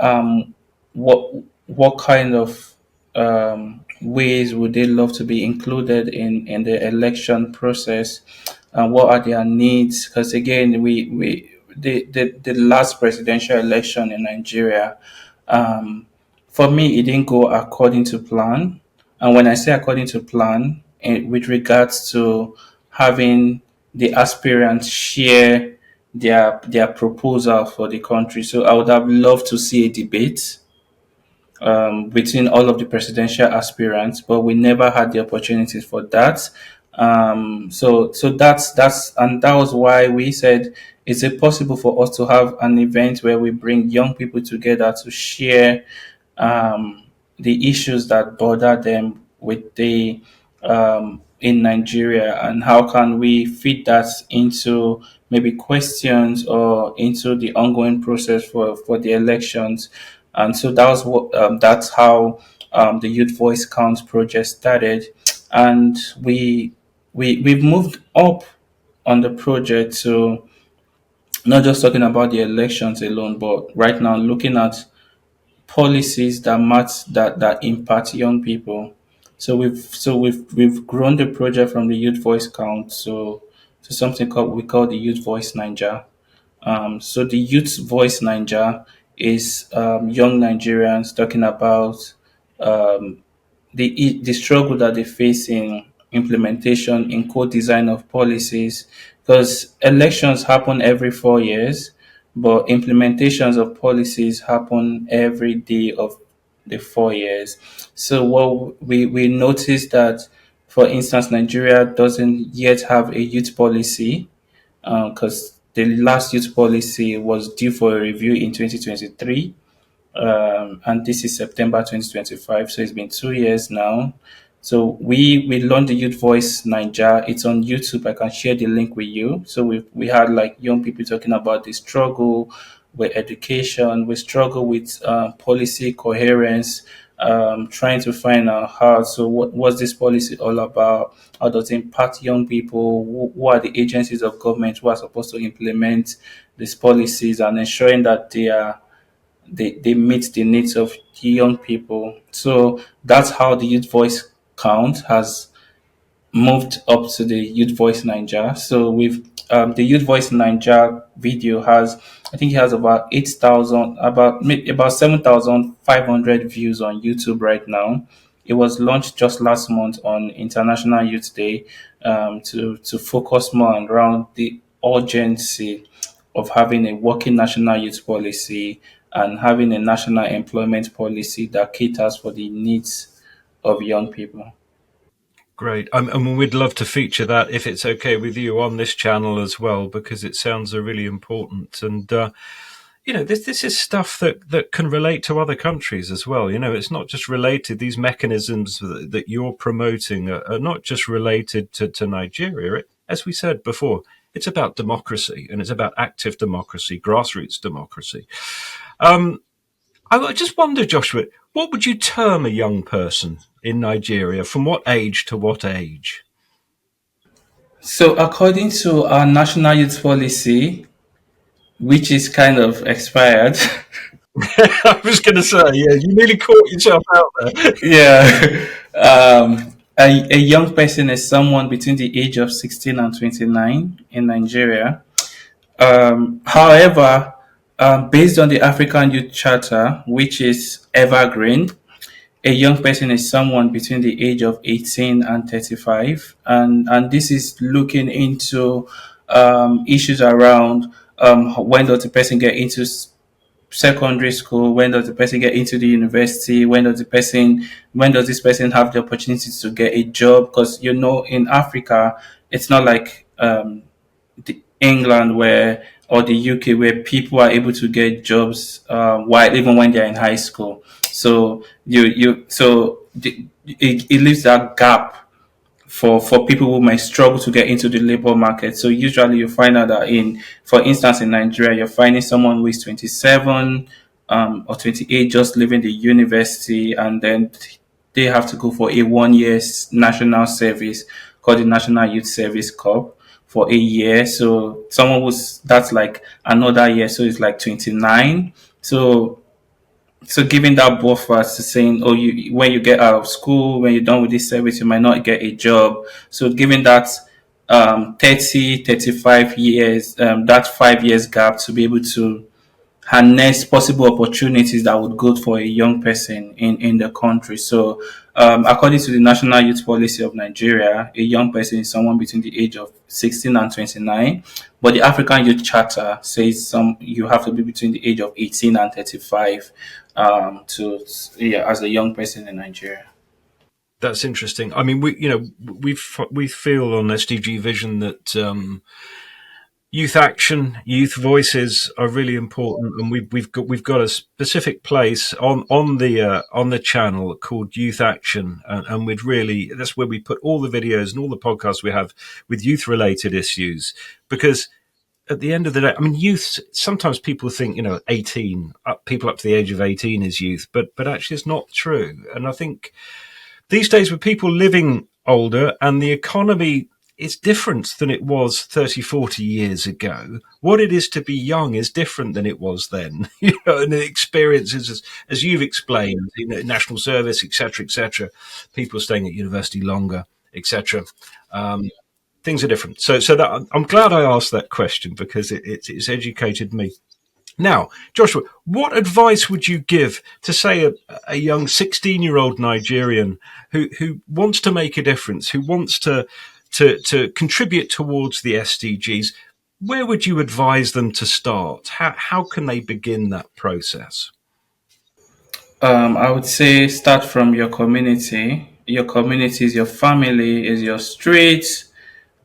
um, what kind of ways would they love to be included in the election process, and what are their needs? Because again, the last presidential election in Nigeria, um, for me, it didn't go according to plan. And when I say according to plan, with regards to having the aspirants share their proposal for the country. So I would have loved to see a debate between all of the presidential aspirants, but we never had the opportunities for that. So that's and that was why we said, is it possible for us to have an event where we bring young people together to share um, the issues that bother them with the in Nigeria, and how can we fit that into maybe questions or into the ongoing process for the elections. And so that's how the Youth Voice Counts project started, and we've moved up on the project to not just talking about the elections alone, but right now looking at policies that that impact young people. So we've grown the project from the Youth Voice Count to something we call the Youth Voice Niger. So the Youth Voice Niger is young Nigerians talking about um, the struggle that they face in implementation in co-design of policies, because elections happen every 4 years, but implementations of policies happen every day of the 4 years. So what we noticed that, for instance, Nigeria doesn't yet have a youth policy, because the last youth policy was due for a review in 2023, and this is September 2025. So it's been 2 years now. So we launched the Youth Voice Niger. It's on YouTube. I can share the link with you. So we had like young people talking about the struggle with education. We struggle with policy coherence, trying to find out how. So what's this policy all about? How does it impact young people? Who are the agencies of government who are supposed to implement these policies, and ensuring that they meet the needs of young people. So that's how the Youth Voice count has moved up to the Youth Voice Niger. So we've the Youth Voice Niger video has, I think it has about 8,000, about 7,500 views on YouTube right now. It was launched just last month on International Youth Day, to focus more around the urgency of having a working national youth policy and having a national employment policy that caters for the needs of young people. Great. And we'd love to feature that, if it's okay with you, on this channel as well, because it sounds really important. And, this is stuff that can relate to other countries as well. It's not just related. These mechanisms that you're promoting are not just related to Nigeria. As we said before, it's about democracy, and it's about active democracy, grassroots democracy. I just wonder, Joshua, what would you term a young person in Nigeria? From what age to what age? So, according to our national youth policy, which is kind of expired, I was going to say, yeah, you nearly caught yourself out there. yeah, a young person is someone between the age of 16 and 29 in Nigeria. However, based on the African Youth Charter, which is evergreen, a young person is someone between the age of 18 and 35. And this is looking into issues around when does the person get into secondary school, when does the person get into the university, when does this person have the opportunity to get a job, because in Africa it's not like England where, or the UK, where people are able to get jobs while even when they're in high school. So it leaves that gap for people who might struggle to get into the labor market. So usually you find out that, for instance, in Nigeria, you're finding someone who is 27 or 28 just leaving the university, and then they have to go for a 1 year national service called the National Youth Service Corps for a year. So someone who's that's like another year, so it's like 29. So giving that buffer to saying, oh, you when you get out of school, when you're done with this service, you might not get a job. So giving that 30, 35 years, that 5 years gap, to be able to harness possible opportunities that would go for a young person in the country. So, according to the National Youth Policy of Nigeria, a young person is someone between the age of 16 and 29. But the African Youth Charter says you have to be between the age of 18 and 35 as a young person in Nigeria. That's interesting. I mean, we feel on SDG Vision that youth action, youth voices are really important, and we've got a specific place on the channel called Youth Action, and that's where we put all the videos and all the podcasts we have with youth related issues, because at the end of the day, I mean, youth, sometimes people think, 18, people up to the age of 18 is youth, but actually it's not true. And I think these days, with people living older and the economy it's different than it was 30, 40 years ago. What it is to be young is different than it was then. And the experiences, as you've explained, national service, etc., people staying at university longer, etc. Um, things are different. So that I'm glad I asked that question because it's educated me. Now, Joshua, what advice would you give to, say, a young 16-year-old Nigerian who wants to make a difference, who wants to contribute towards the SDGs? Where would you advise them to start? How can they begin that process? I would say start from your community. Your community is your family, is your street,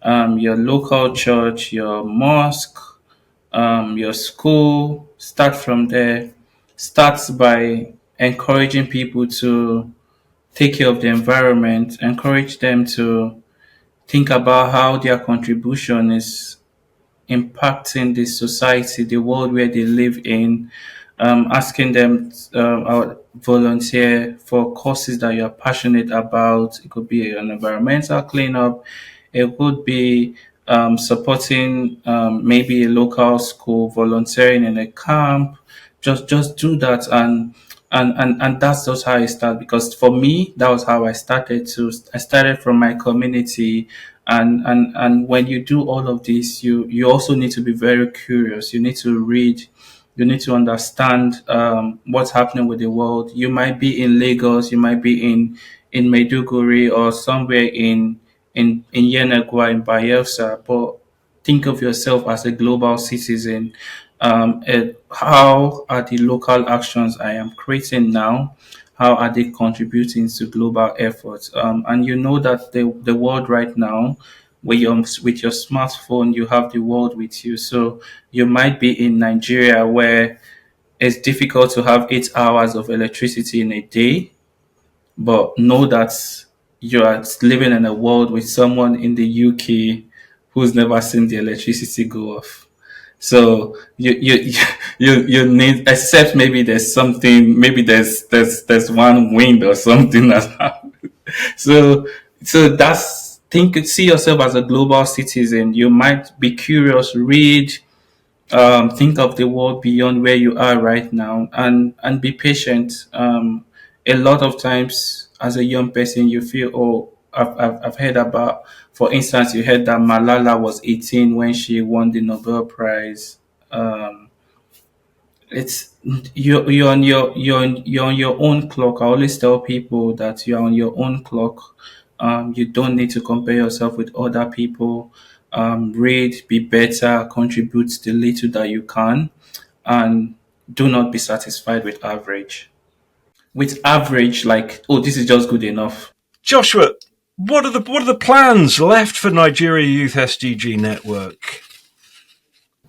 your local church, your mosque, your school. Start from there. Start by encouraging people to take care of the environment, encourage them to think about how their contribution is impacting the society, the world where they live in, asking them volunteer for causes that you are passionate about. It could be an environmental cleanup. It could be supporting maybe a local school, volunteering in a camp. Just do that, and that's just how I start. Because for me, that was how I started. To I started from my community, and when you do all of this, you also need to be very curious. You need to read, you need to understand what's happening with the world. You might be in Lagos, you might be in Maiduguri or somewhere in Yenagua, in Bayelsa, but think of yourself as a global citizen. How are the local actions I am creating now? How are they contributing to global efforts? And you know that the world right now, with your smartphone, you have the world with you. So you might be in Nigeria where it's difficult to have 8 hours of electricity in a day, but know that you are living in a world with someone in the UK who's never seen the electricity go off. So you you need, except maybe there's something, maybe there's one wind or something that's happened. So that's, think, see yourself as a global citizen. You might be curious, read, think of the world beyond where you are right now, and be patient. A lot of times as a young person you feel, oh, I've heard about, for instance, you heard that Malala was 18 when she won the Nobel Prize. um, it's you're on your own clock. I always tell people that you're on your own clock. You don't need to compare yourself with other people. Read, be better, contribute the little that you can, and do not be satisfied with average. With average, like, oh, this is just good enough. Joshua, what are the plans left for Nigeria Youth SDG Network?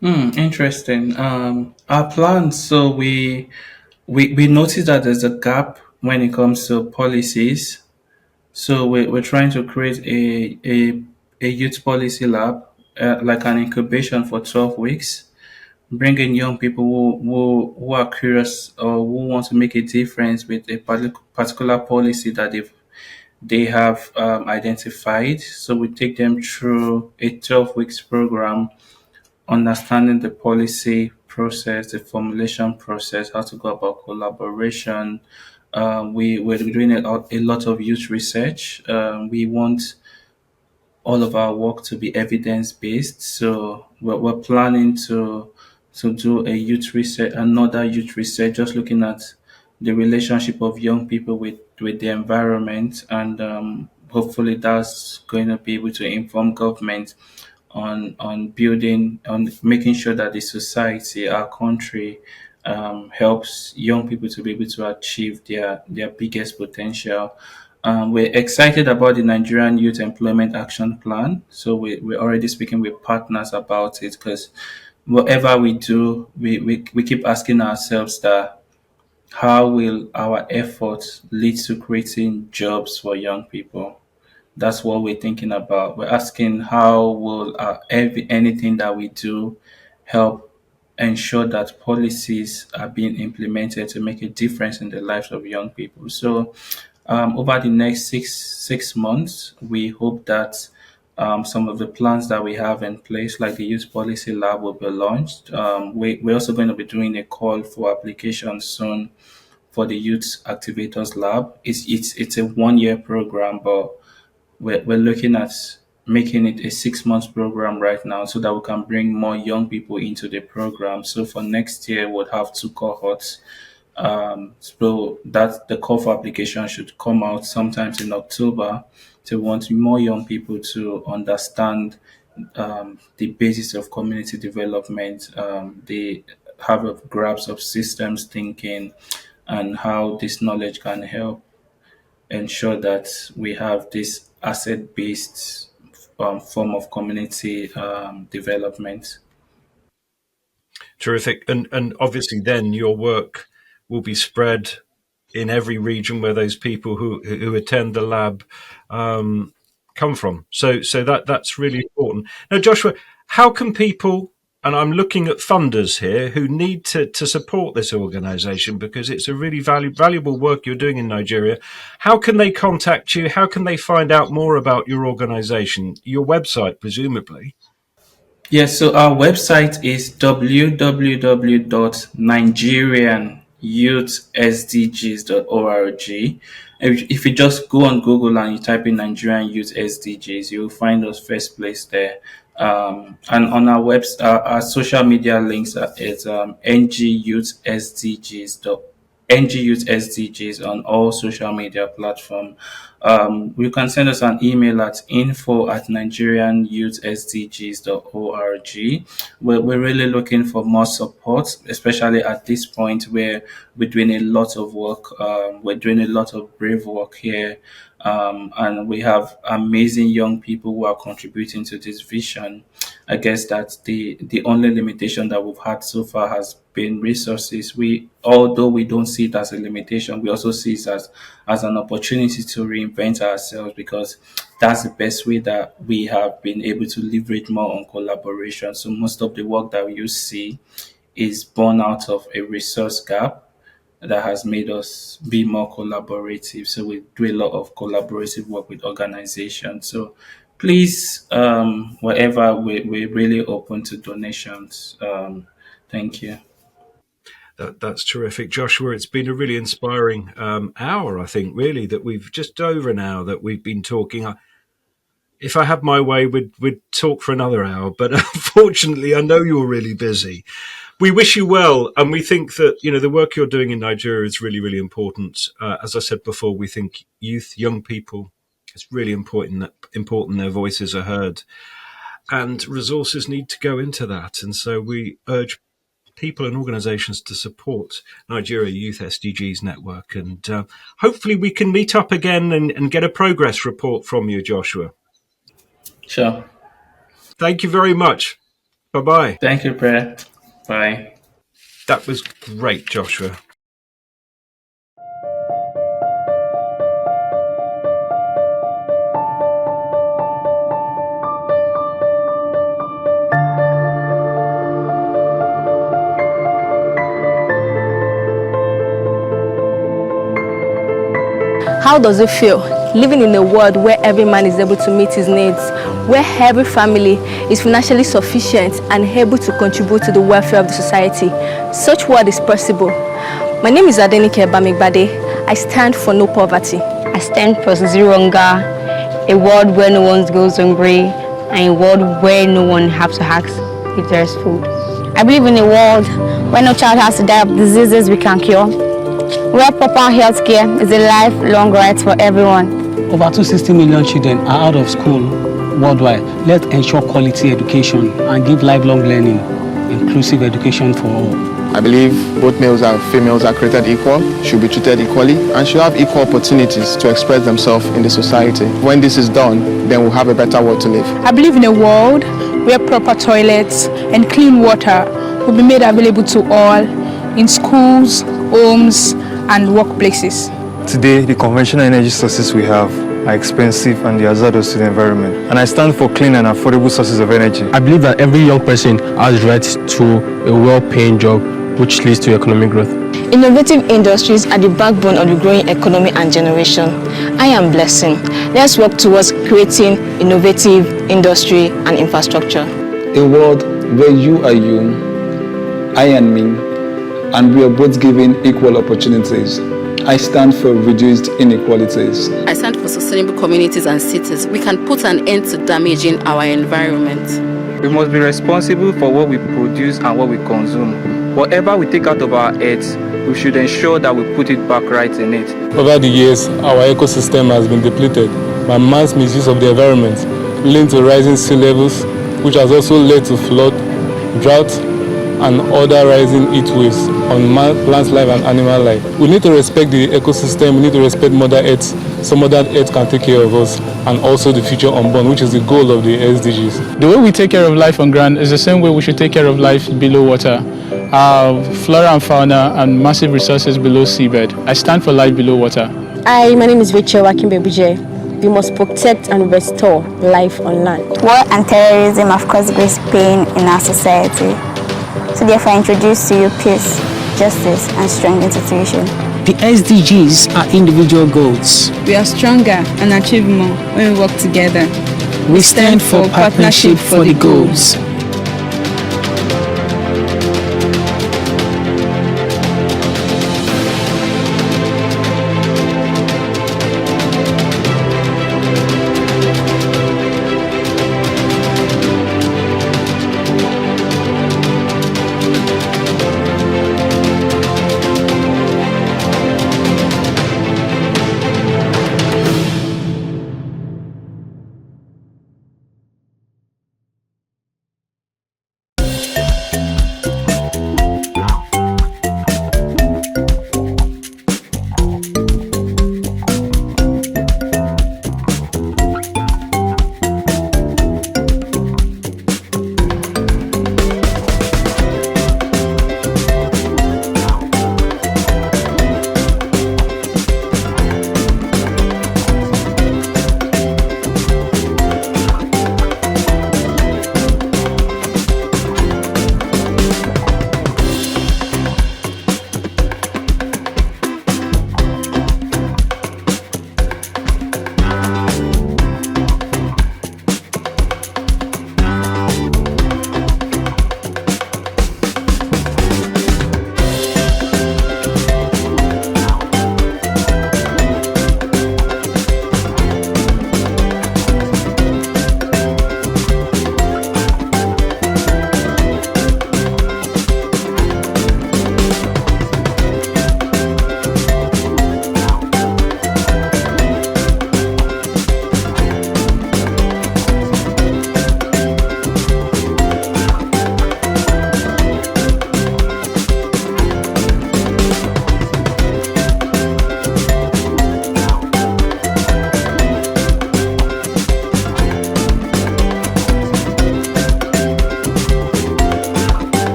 Interesting. Our plans. So we noticed that there's a gap when it comes to policies. So we're trying to create a youth policy lab, like an incubation for 12 weeks, bring in young people who are curious or who want to make a difference with a particular policy that they have identified. So we take them through a 12 weeks program, understanding the policy process, the formulation process, how to go about collaboration. We're doing a lot of youth research. We want all of our work to be evidence based. So we're planning to do a youth research, another youth research, just looking at the relationship of young people with the environment, and hopefully that's going to be able to inform government on building, on making sure that the society, our country, helps young people to be able to achieve their biggest potential. We're excited about the Nigerian Youth Employment Action Plan. So we're already speaking with partners about it, because whatever we do, we keep asking ourselves that how will our efforts lead to creating jobs for young people? That's what we're thinking about. We're asking how will anything that we do help ensure that policies are being implemented to make a difference in the lives of young people. So over the next six months, we hope that some of the plans that we have in place, like the Youth Policy Lab, will be launched. We're also going to be doing a call for applications soon for the Youth Activators Lab. It's a 1 year program, but we're looking at making it a 6 months program right now so that we can bring more young people into the program. So for next year, we'll have 2 cohorts. So that the call for application should come out sometimes in October to want more young people to understand the basis of community development. They have a grasp of systems thinking and how this knowledge can help ensure that we have this asset-based form of community development. Terrific. And obviously then your work will be spread in every region where those people who attend the lab come from. So that's really important. Now, Joshua, how can people, and I'm looking at funders here who need to support this organization because it's a really valuable work you're doing in Nigeria. How can they contact you? How can they find out more about your organization? Your website, presumably. Yes, so our website is www.NigerianYouthSDGs.org. If you just go on Google and you type in Nigerian Youth SDGs, you'll find us first place there. And on our website, our social media links is NGYouthSDGs on all social media platforms. You can send us an email at info@NigerianYouthSDGs.org. We're really looking for more support, especially at this point where we're doing a lot of work. We're doing a lot of brave work here. And we have amazing young people who are contributing to this vision. I guess that the only limitation that we've had so far has been resources. Although we don't see it as a limitation, we also see it as an opportunity to reinvent ourselves, because that's the best way that we have been able to leverage more on collaboration. So most of the work that you see is born out of a resource gap that has made us be more collaborative. So we do a lot of collaborative work with organizations. So please, wherever we're really open to donations. Thank you. That's terrific, Joshua. It's been a really inspiring hour, I think, really, that we've just over an hour that we've been talking. If I had my way, we'd talk for another hour, but unfortunately, I know you're really busy. We wish you well, and we think that the work you're doing in Nigeria is really, really important. As I said before, we think young people, it's really important their voices are heard, and resources need to go into that. And so we urge people and organisations to support Nigeria Youth SDGs Network, and hopefully we can meet up again and get a progress report from you, Joshua. Sure. Thank you very much. Bye-bye. Thank you, Pierre. Bye. That was great, Joshua. How does it feel living in a world where every man is able to meet his needs, where every family is financially sufficient and able to contribute to the welfare of the society? Such world is possible. My name is Adenike Bamigbade. I stand for no poverty. I stand for zero hunger, a world where no one goes hungry, and a world where no one has to ask if there's food. I believe in a world where no child has to die of diseases we can cure, where proper health care is a lifelong right for everyone. Over 260 million children are out of school worldwide. Let's ensure quality education and give lifelong learning, inclusive education for all. I believe both males and females are created equal, should be treated equally, and should have equal opportunities to express themselves in the society. When this is done, then we'll have a better world to live. I believe in a world where proper toilets and clean water will be made available to all in schools, homes, and workplaces. Today, the conventional energy sources we have are expensive and they are hazardous to the environment. And I stand for clean and affordable sources of energy. I believe that every young person has the right to a well-paying job which leads to economic growth. Innovative industries are the backbone of the growing economy and generation. I am Blessing. Let's work towards creating innovative industry and infrastructure. A world where you are you, I am me, and we are both given equal opportunities. I stand for reduced inequalities. I stand for sustainable communities and cities. We can put an end to damaging our environment. We must be responsible for what we produce and what we consume. Whatever we take out of our earth, we should ensure that we put it back right in it. Over the years, our ecosystem has been depleted by man's misuse of the environment, leading to rising sea levels, which has also led to flood, drought, and other rising heat waves on plant life and animal life. We need to respect the ecosystem, we need to respect Mother Earth, so Mother Earth can take care of us, and also the future unborn, which is the goal of the SDGs. The way we take care of life on ground is the same way we should take care of life below water. Flora and fauna and massive resources below seabed. I stand for life below water. Hi, my name is Rachel Wakimbebuje. We must protect and restore life on land. War and terrorism have caused great pain in our society. So therefore I introduce to you peace, justice and strong institutions. The SDGs are individual goals. We are stronger and achieve more when we work together. We stand for partnership for the goals.